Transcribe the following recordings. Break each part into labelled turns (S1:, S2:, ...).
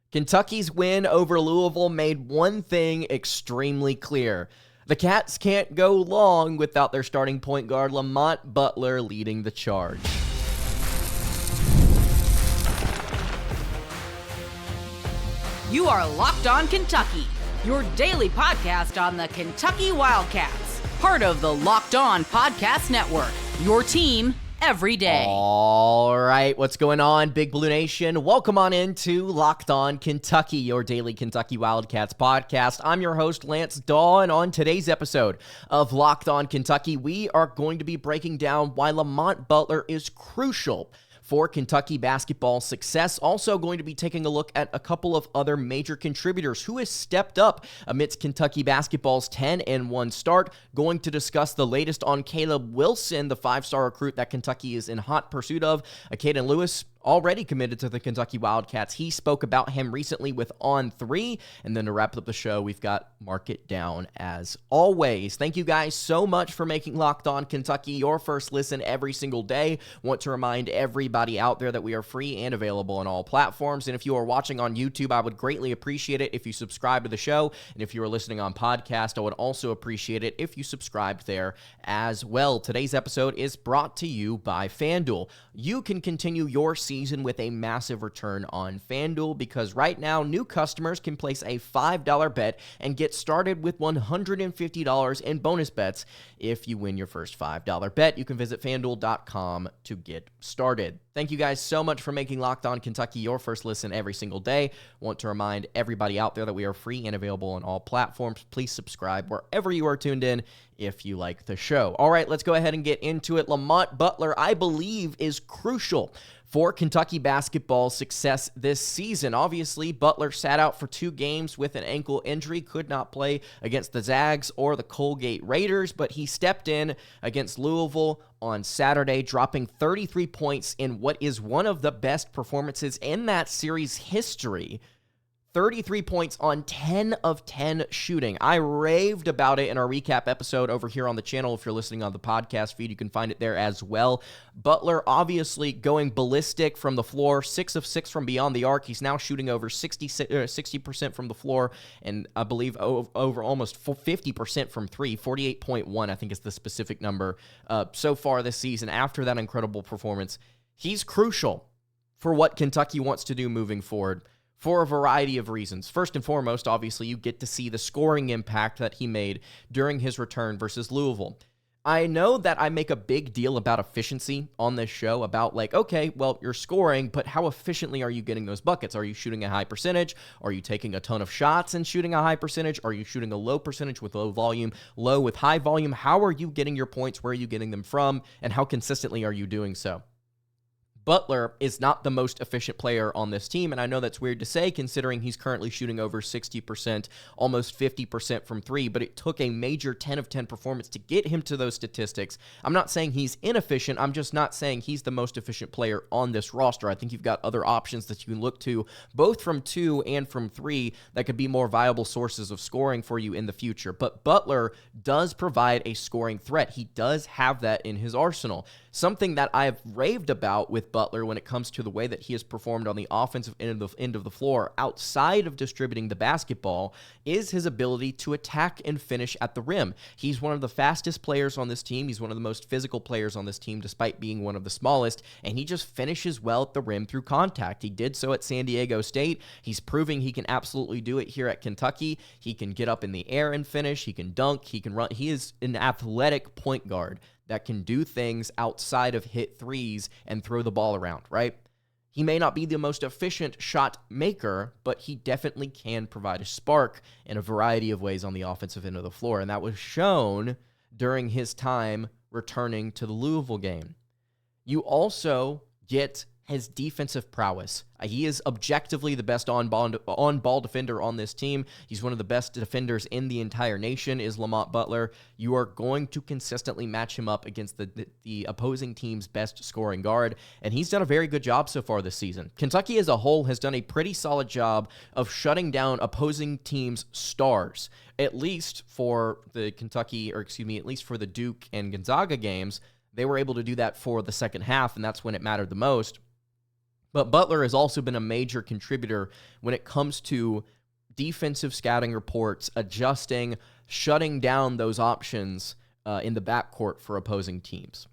S1: Kentucky's win over Louisville made one thing extremely clear. The Cats can't go long without their starting point guard Lamont Butler leading the charge.
S2: You are Locked On Kentucky, your daily podcast on the Kentucky Wildcats, part of the Locked On Podcast Network, your team every day.
S1: All right, what's going on, Big Blue Nation? Welcome on into Locked On Kentucky, your daily Kentucky Wildcats podcast. I'm your host, Lance Dawe, and on today's episode of Locked On Kentucky, we are going to be breaking down why Lamont Butler is crucial for Kentucky basketball success. Also going to be taking a look at a couple of other major contributors who has stepped up amidst Kentucky basketball's 10-1 start. Going to discuss the latest on Caleb Wilson, the five-star recruit that Kentucky is in hot pursuit of. Acaden Lewis already committed to the Kentucky Wildcats. He spoke about him recently with On 3. And then to wrap up the show, we've got Mark It Down as always. Thank you guys so much for making Locked On Kentucky your first listen every single day. Want to remind everybody out there that we are free and available on all platforms. And if you are watching on YouTube, I would greatly appreciate it if you subscribe to the show. And if you are listening on podcast, I would also appreciate it if you subscribed there as well. Today's episode is brought to you by FanDuel. You can continue your season with a massive return on FanDuel because right now new customers can place a $5 bet and get started with $150 in bonus bets if you win your first $5 bet. You can visit FanDuel.com to get started. Thank you guys so much for making Locked On Kentucky your first listen every single day. Want to remind everybody out there that we are free and available on all platforms. Please subscribe wherever you are tuned in if you like the show. All right, let's go ahead and get into it. Lamont Butler, I believe, is crucial for Kentucky basketball success this season. Obviously, Butler sat out for 2 games with an ankle injury, could not play against the Zags or the Colgate Raiders, but he stepped in against Louisville on Saturday, dropping 33 points in what is one of the best performances in that series history. 33 points on 10 of 10 shooting. I raved about it in our recap episode over here on the channel. If you're listening on the podcast feed, you can find it there as well. Butler obviously going ballistic from the floor, 6 of 6 from beyond the arc. He's now shooting over 60% from the floor, and I believe over almost 50% from 3, 48.1 I think is the specific number so far this season. After that incredible performance, he's crucial for what Kentucky wants to do moving forward, for a variety of reasons. First and foremost, obviously, you get to see the scoring impact that he made during his return versus Louisville. I know that I make a big deal about efficiency on this show, about like, okay, well, you're scoring, but how efficiently are you getting those buckets? Are you shooting a high percentage? Are you taking a ton of shots and shooting a high percentage? Are you shooting a low percentage with low volume, low with high volume? How are you getting your points? Where are you getting them from? And how consistently are you doing so? Butler is not the most efficient player on this team, and I know that's weird to say considering he's currently shooting over 60%, almost 50% from 3, but it took a major 10 of 10 performance to get him to those statistics. I'm not saying he's inefficient, I'm just not saying he's the most efficient player on this roster. I think you've got other options that you can look to, both from 2 and from 3, that could be more viable sources of scoring for you in the future. But Butler does provide a scoring threat. He does have that in his arsenal. Something that I've raved about with Butler when it comes to the way that he has performed on the offensive end of the floor outside of distributing the basketball is his ability to attack and finish at the rim. He's one of the fastest players on this team. He's one of the most physical players on this team despite being one of the smallest, and he just finishes well at the rim through contact. He did so at San Diego State. He's proving he can absolutely do it here at Kentucky. He can get up in the air and finish. He can dunk. He can run. He is an athletic point guard that can do things outside of hit threes and throw the ball around, right? He may not be the most efficient shot maker, but he definitely can provide a spark in a variety of ways on the offensive end of the floor, and that was shown during his time returning to the Louisville game. You also get his defensive prowess. He is objectively the best on-ball defender on this team. He's one of the best defenders in the entire nation, is Lamont Butler. You are going to consistently match him up against the opposing team's best scoring guard, and he's done a very good job so far this season. Kentucky as a whole has done a pretty solid job of shutting down opposing teams' stars, at least for the at least for the Duke and Gonzaga games. They were able to do that for the second half, and that's when it mattered the most. But Butler has also been a major contributor when it comes to defensive scouting reports, adjusting, shutting down those options in the backcourt for opposing teams.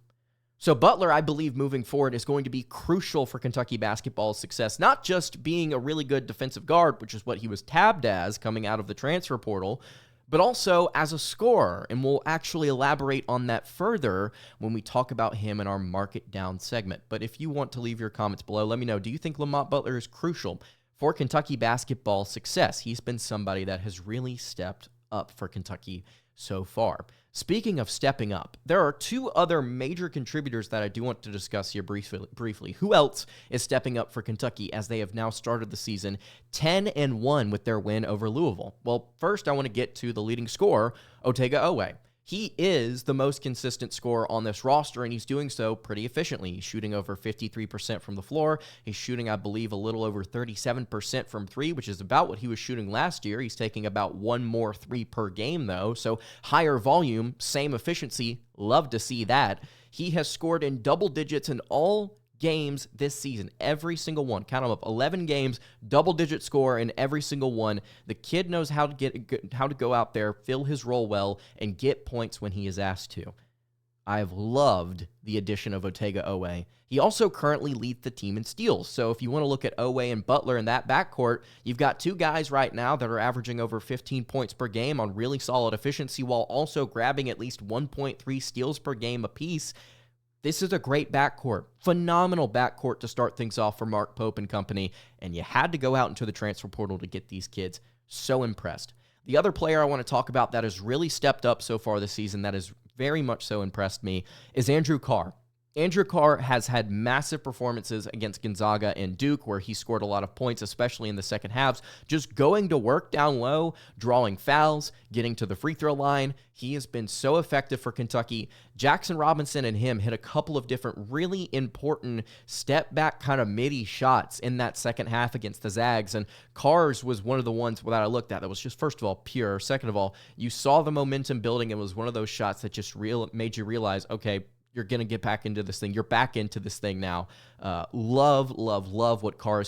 S1: So Butler, I believe, moving forward is going to be crucial for Kentucky basketball's success, not just being a really good defensive guard, which is what he was tabbed as coming out of the transfer portal, but also as a scorer. And we'll actually elaborate on that further when we talk about him in our Market Down segment. But if you want to leave your comments below, let me know. Do you think Lamont Butler is crucial for Kentucky basketball success? He's been somebody that has really stepped up for Kentucky so far. Speaking of stepping up, there are two other major contributors that I do want to discuss here briefly. Who else is stepping up for Kentucky as they have now started the season 10-1 with their win over Louisville? Well, first I want to get to the leading scorer, Otega Oweh. He is the most consistent scorer on this roster, and he's doing so pretty efficiently. He's shooting over 53% from the floor. He's shooting, I believe, a little over 37% from three, which is about what he was shooting last year. He's taking about one more three per game, though, so higher volume, same efficiency. Love to see that. He has scored in double digits in all games this season, every single one. Count them up, 11 games, double-digit score in every single one. The kid knows how to go out there, fill his role well, and get points when he is asked to. I've loved the addition of Otega Oweh. He also currently leads the team in steals. So if you want to look at Oweh and Butler in that backcourt, you've got two guys right now that are averaging over 15 points per game on really solid efficiency while also grabbing at least 1.3 steals per game apiece. This is a great backcourt, phenomenal backcourt to start things off for Mark Pope and company, and you had to go out into the transfer portal to get these kids. So impressed. The other player I want to talk about that has really stepped up so far this season, that has very much so impressed me, is Andrew Carr. Andrew Carr has had massive performances against Gonzaga and Duke, where he scored a lot of points, especially in the second halves, just going to work down low, drawing fouls, getting to the free throw line. He has been so effective for Kentucky. Jackson Robinson and him hit a couple of different really important step-back kind of midi shots in that second half against the Zags, and Carr's was one of the ones that I looked at that was just, first of all, pure. Second of all, you saw the momentum building. It was one of those shots that just made you realize, okay, you're going to get back into this thing. You're back into this thing now. Love what Carr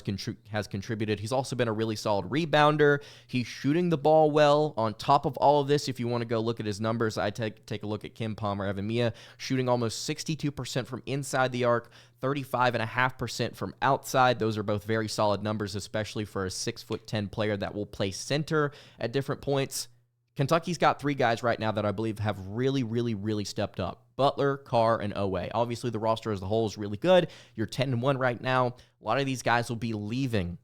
S1: has contributed. He's also been a really solid rebounder. He's shooting the ball well. On top of all of this, if you want to go look at his numbers, I take a look at Kim Palmer Evamia, shooting almost 62% from inside the arc, 35.5% from outside. Those are both very solid numbers, especially for a 6'10" player that will play center at different points. Kentucky's got three guys right now that I believe have really stepped up. Butler, Carr, and Oweh. Obviously, the roster as a whole is really good. You're 10-1 right now. A lot of these guys will be leaving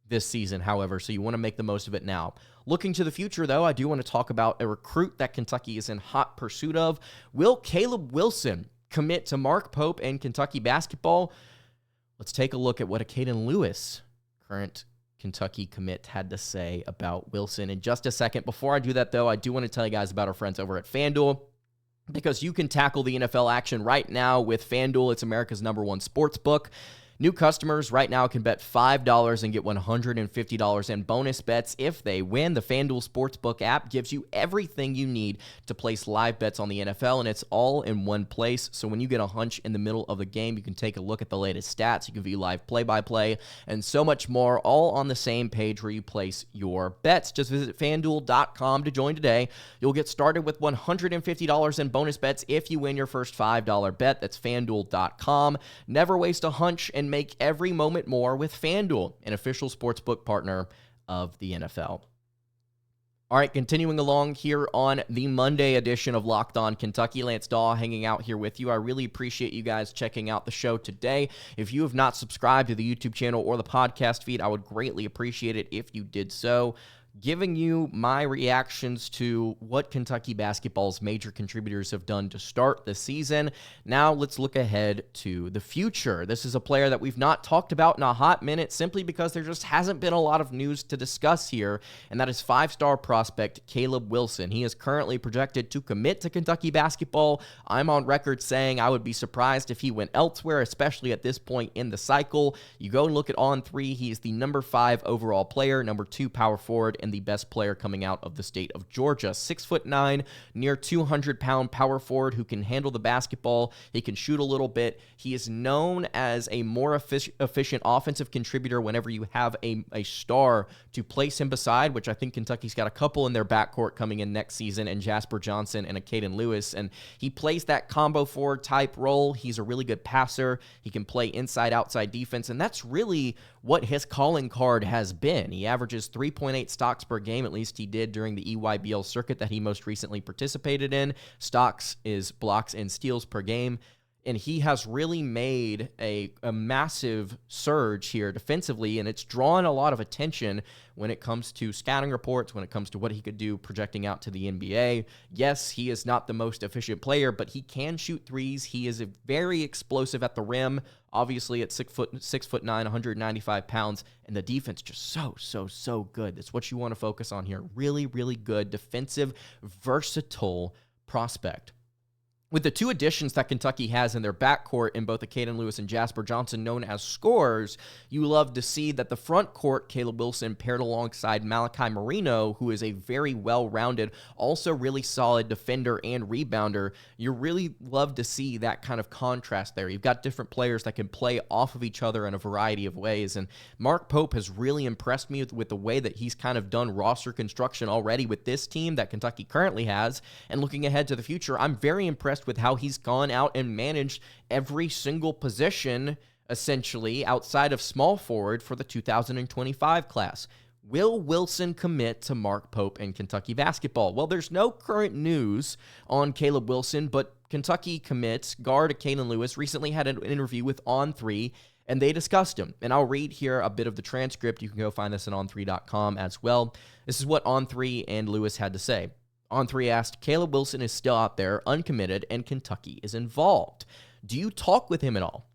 S1: this season, however, so you want to make the most of it now. Looking to the future, though, I do want to talk about a recruit that Kentucky is in hot pursuit of. Will Caleb Wilson commit to Mark Pope and Kentucky basketball? Let's take a look at what Acaden Lewis, current Kentucky commit, had to say about Wilson in just a second. Before I do that, though, I do want to tell you guys about our friends over at FanDuel, because you can tackle the NFL action right now with FanDuel. It's America's #1 sports book. New customers right now can bet $5 and get $150 in bonus bets if they win. The FanDuel Sportsbook app gives you everything you need to place live bets on the NFL, and it's all in one place. So when you get a hunch in the middle of the game, you can take a look at the latest stats. You can view live play-by-play and so much more, all on the same page where you place your bets. Just visit FanDuel.com to join today. You'll get started with $150 in bonus bets if you win your first $5 bet. That's FanDuel.com. Never waste a hunch and make every moment more with FanDuel, an official sportsbook partner of the NFL. All right, continuing along here on the Monday edition of Locked On Kentucky, Lance Dawe hanging out here with you. I really appreciate you guys checking out the show today. If you have not subscribed to the YouTube channel or the podcast feed, I would greatly appreciate it if you did so. Giving you my reactions to what Kentucky basketball's major contributors have done to start the season. Now let's look ahead to the future. This is a player that we've not talked about in a hot minute simply because there just hasn't been a lot of news to discuss here, and that is five-star prospect Caleb Wilson. He is currently projected to commit to Kentucky basketball. I'm on record saying I would be surprised if he went elsewhere, especially at this point in the cycle. You go and look at On3, he is the #5 overall player, #2 power forward and the best player coming out of the state of Georgia. 6'9", near 200-pound power forward who can handle the basketball. He can shoot a little bit. He is known as a more efficient offensive contributor whenever you have a star to place him beside, which I think Kentucky's got a couple in their backcourt coming in next season, and Jasper Johnson and Acaden Lewis. And he plays that combo forward type role. He's a really good passer. He can play inside-outside defense, and that's really what his calling card has been. He averages 3.8 stocks per game, at least he did during the EYBL circuit that he most recently participated in. Stocks is blocks and steals per game. And he has really made a massive surge here defensively, and it's drawn a lot of attention when it comes to scouting reports, when it comes to what he could do projecting out to the NBA. Yes, he is not the most efficient player, but he can shoot threes. He is very explosive at the rim. Obviously, at 6'9", 195 pounds, and the defense just so good. That's what you want to focus on here. Really, really good defensive, versatile prospect. With the two additions that Kentucky has in their backcourt in both Acaden Lewis and Jasper Johnson, known as scorers, you love to see that the front court, Caleb Wilson paired alongside Malachi Marino, who is a very well-rounded, also really solid defender and rebounder. You really love to see that kind of contrast there. You've got different players that can play off of each other in a variety of ways, and Mark Pope has really impressed me with the way that he's kind of done roster construction already with this team that Kentucky currently has, and looking ahead to the future, I'm very impressed with how he's gone out and managed every single position, essentially, outside of small forward for the 2025 class. Will Wilson commit to Mark Pope in Kentucky basketball? Well, there's no current news on Caleb Wilson, but Kentucky commits guard Acaden Lewis recently had an interview with On3, and they discussed him. And I'll read here a bit of the transcript. You can go find this at on3.com as well. This is what On3 and Lewis had to say. On3 asked, Caleb Wilson is still out there, uncommitted, and Kentucky is involved. Do you talk with him at all?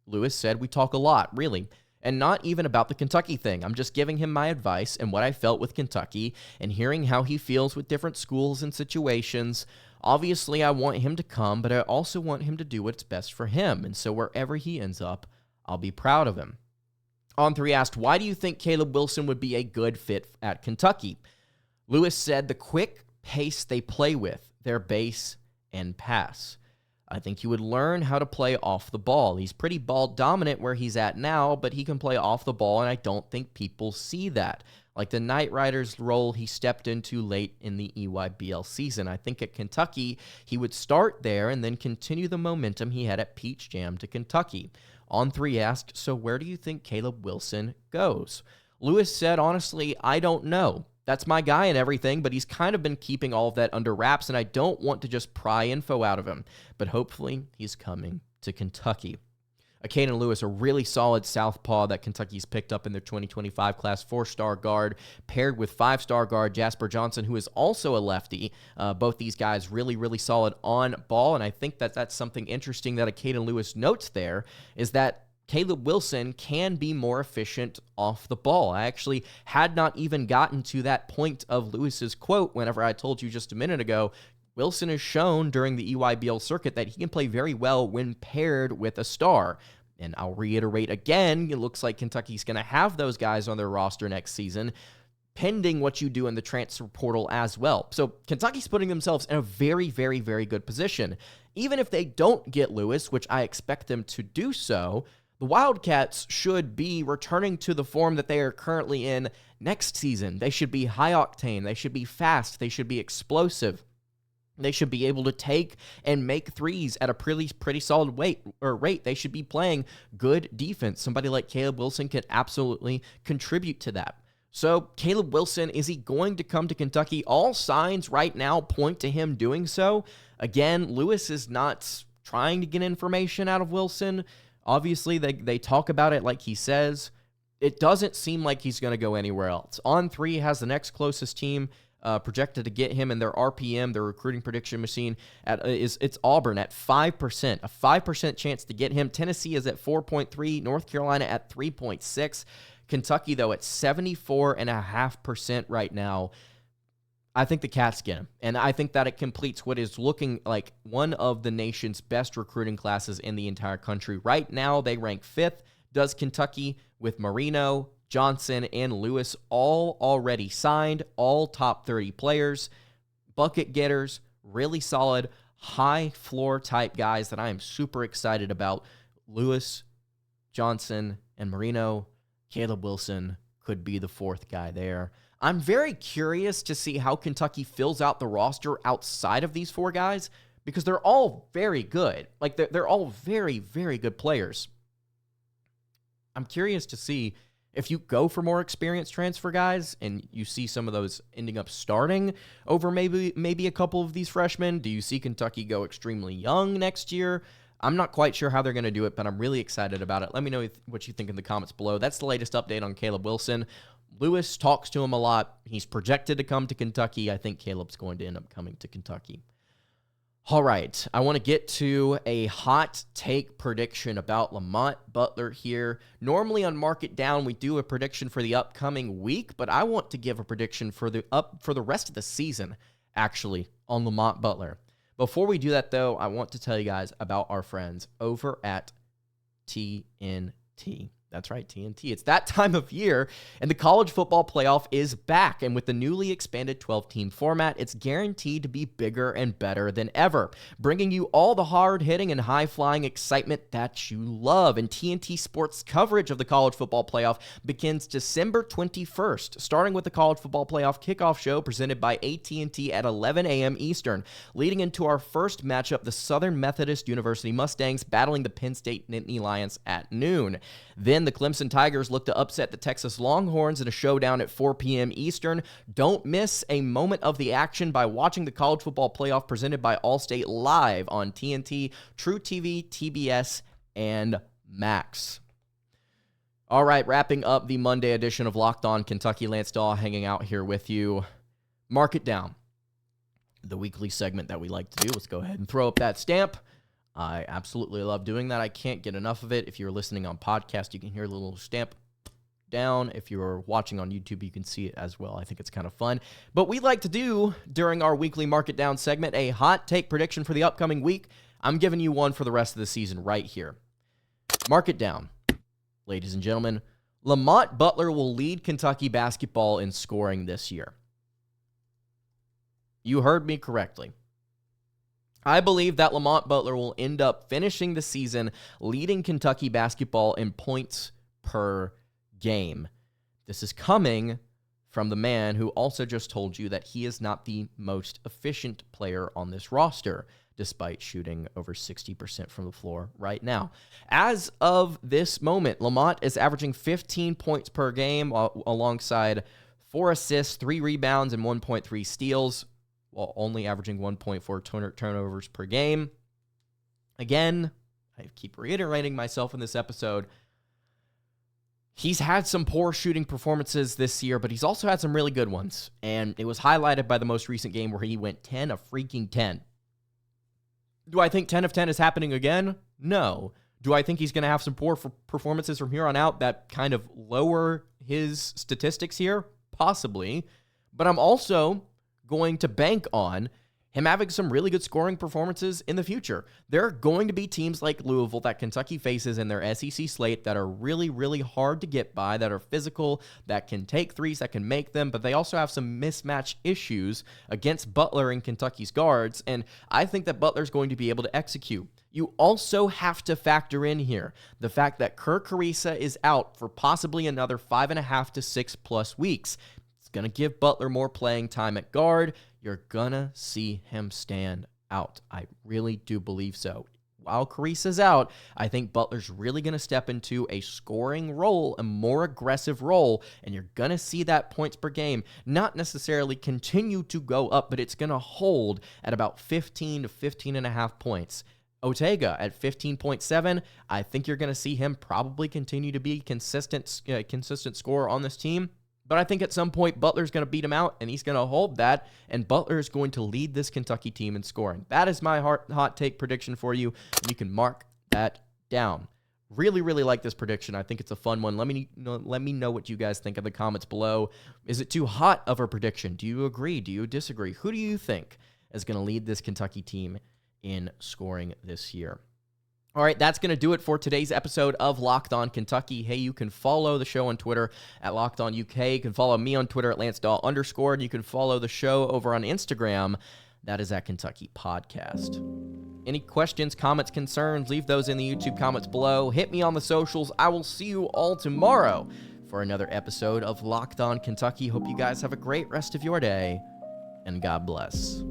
S1: Lewis said, we talk a lot, really, and not even about the Kentucky thing. I'm just giving him my advice and what I felt with Kentucky and hearing how he feels with different schools and situations. Obviously, I want him to come, but I also want him to do what's best for him, and so wherever he ends up, I'll be proud of him. On3 asked, why do you think Caleb Wilson would be a good fit at Kentucky? Lewis said, the quick pace they play with, their base and pass. I think he would learn how to play off the ball. He's pretty ball dominant where he's at now, but he can play off the ball, and I don't think people see that. Like the Knight Riders role he stepped into late in the EYBL season. I think at Kentucky, he would start there and then continue the momentum he had at Peach Jam to Kentucky. On3 asked, so where do you think Caleb Wilson goes? Lewis said, honestly, I don't know. That's my guy and everything, but he's kind of been keeping all of that under wraps, and I don't want to just pry info out of him. But hopefully, he's coming to Kentucky. Acaden Lewis, a really solid southpaw that Kentucky's picked up in their 2025 class, 4-star guard, paired with 5-star guard Jasper Johnson, who is also a lefty. Both these guys really, really solid on ball, and I think that that's something interesting that Acaden Lewis notes there, is that Caleb Wilson can be more efficient off the ball. I actually had not even gotten to that point of Lewis's quote whenever I told you just a minute ago. Wilson has shown during the EYBL circuit that he can play very well when paired with a star. And I'll reiterate again, it looks like Kentucky's going to have those guys on their roster next season, pending what you do in the transfer portal as well. So Kentucky's putting themselves in a very, very, very good position. Even if they don't get Lewis, which I expect them to do so, the Wildcats should be returning to the form that they are currently in next season. They should be high octane. They should be fast. They should be explosive. They should be able to take and make threes at a pretty solid rate. They should be playing good defense. Somebody like Caleb Wilson could absolutely contribute to that. So Caleb Wilson, is he going to come to Kentucky? All signs right now point to him doing so. Again, Lewis is not trying to get information out of Wilson. Obviously, they talk about it like he says. It doesn't seem like he's going to go anywhere else. On3 has the next closest team projected to get him in their RPM, their recruiting prediction machine, it's Auburn at 5%. A 5% chance to get him. Tennessee is at 4.3. North Carolina at 3.6. Kentucky, though, at 74.5% right now. I think the Cats get him, and I think that it completes what is looking like one of the nation's best recruiting classes in the entire country. Right now, they rank 5th. Does Kentucky with Marino, Johnson, and Lewis all already signed, all top 30 players, bucket getters, really solid, high floor type guys that I am super excited about. Lewis, Johnson, and Marino. Caleb Wilson could be the fourth guy there. I'm very curious to see how Kentucky fills out the roster outside of these four guys, because they're all very good. Like, they're all very, very good players. I'm curious to see if you go for more experienced transfer guys and you see some of those ending up starting over maybe a couple of these freshmen. Do you see Kentucky go extremely young next year? I'm not quite sure how they're going to do it, but I'm really excited about it. Let me know what you think in the comments below. That's the latest update on Caleb Wilson. Lewis talks to him a lot. He's projected to come to Kentucky. I think Caleb's going to end up coming to Kentucky. All right, I want to get to a hot take prediction about Lamont Butler here. Normally on Mark It Down, we do a prediction for the upcoming week, but I want to give a prediction for the rest of the season, actually, on Lamont Butler. Before we do that, though, I want to tell you guys about our friends over at TNT. That's right, TNT. It's that time of year, and the college football playoff is back. And with the newly expanded 12-team format, it's guaranteed to be bigger and better than ever, bringing you all the hard-hitting and high-flying excitement that you love. And TNT Sports coverage of the college football playoff begins December 21st, starting with the college football playoff kickoff show presented by AT&T at 11 a.m. Eastern, leading into our first matchup, the Southern Methodist University Mustangs battling the Penn State Nittany Lions at noon. Then the Clemson Tigers look to upset the Texas Longhorns in a showdown at 4 p.m. Eastern. Don't miss a moment of the action by watching the college football playoff presented by Allstate live on TNT, True TV, TBS, and Max. All right, wrapping up the Monday edition of Locked On Kentucky. Lance Dawe hanging out here with you. Mark It Down, the weekly segment that we like to do. Let's go ahead and throw up that stamp. I absolutely love doing that. I can't get enough of it. If you're listening on podcast, you can hear the little stamp down. If you're watching on YouTube, you can see it as well. I think it's kind of fun. But we like to do, during our weekly Mark It Down segment, a hot take prediction for the upcoming week. I'm giving you one for the rest of the season right here. Mark it down. Ladies and gentlemen, Lamont Butler will lead Kentucky basketball in scoring this year. You heard me correctly. I believe that Lamont Butler will end up finishing the season leading Kentucky basketball in points per game. This is coming from the man who also just told you that he is not the most efficient player on this roster, despite shooting over 60% from the floor right now. As of this moment, Lamont is averaging 15 points per game alongside 4 assists, 3 rebounds, and 1.3 steals, while only averaging 1.4 turnovers per game. Again, I keep reiterating myself in this episode, he's had some poor shooting performances this year, but he's also had some really good ones, and it was highlighted by the most recent game where he went 10 of freaking 10. Do I think 10 of 10 is happening again? No. Do I think he's going to have some poor performances from here on out that kind of lower his statistics here? Possibly. But I'm also going to bank on him having some really good scoring performances in the future. There are going to be teams like Louisville that Kentucky faces in their SEC slate that are really, really hard to get by, that are physical, that can take threes, that can make them, but they also have some mismatch issues against Butler and Kentucky's guards, and I think that Butler's going to be able to execute. You also have to factor in here the fact that Kerr Kriisa is out for possibly another 5.5 to 6+ weeks. Going to give Butler more playing time at guard. You're going to see him stand out. I really do believe so. While Kriisa's out, I think Butler's really going to step into a scoring role, a more aggressive role, and you're going to see that points per game not necessarily continue to go up, but it's going to hold at about 15 to 15.5 points. Otega at 15.7, I think you're going to see him probably continue to be consistent scorer on this team. But I think at some point, Butler's going to beat him out, and he's going to hold that, and Butler is going to lead this Kentucky team in scoring. That is my hot take prediction for you, and you can mark that down. Really, really like this prediction. I think it's a fun one. Let me know what you guys think in the comments below. Is it too hot of a prediction? Do you agree? Do you disagree? Who do you think is going to lead this Kentucky team in scoring this year? All right, that's going to do it for today's episode of Locked On Kentucky. Hey, you can follow the show on Twitter at Locked On UK. You can follow me on Twitter at @LanceDawe_, and you can follow the show over on Instagram. That is at Kentucky Podcast. Any questions, comments, concerns, leave those in the YouTube comments below. Hit me on the socials. I will see you all tomorrow for another episode of Locked On Kentucky. Hope you guys have a great rest of your day, and God bless.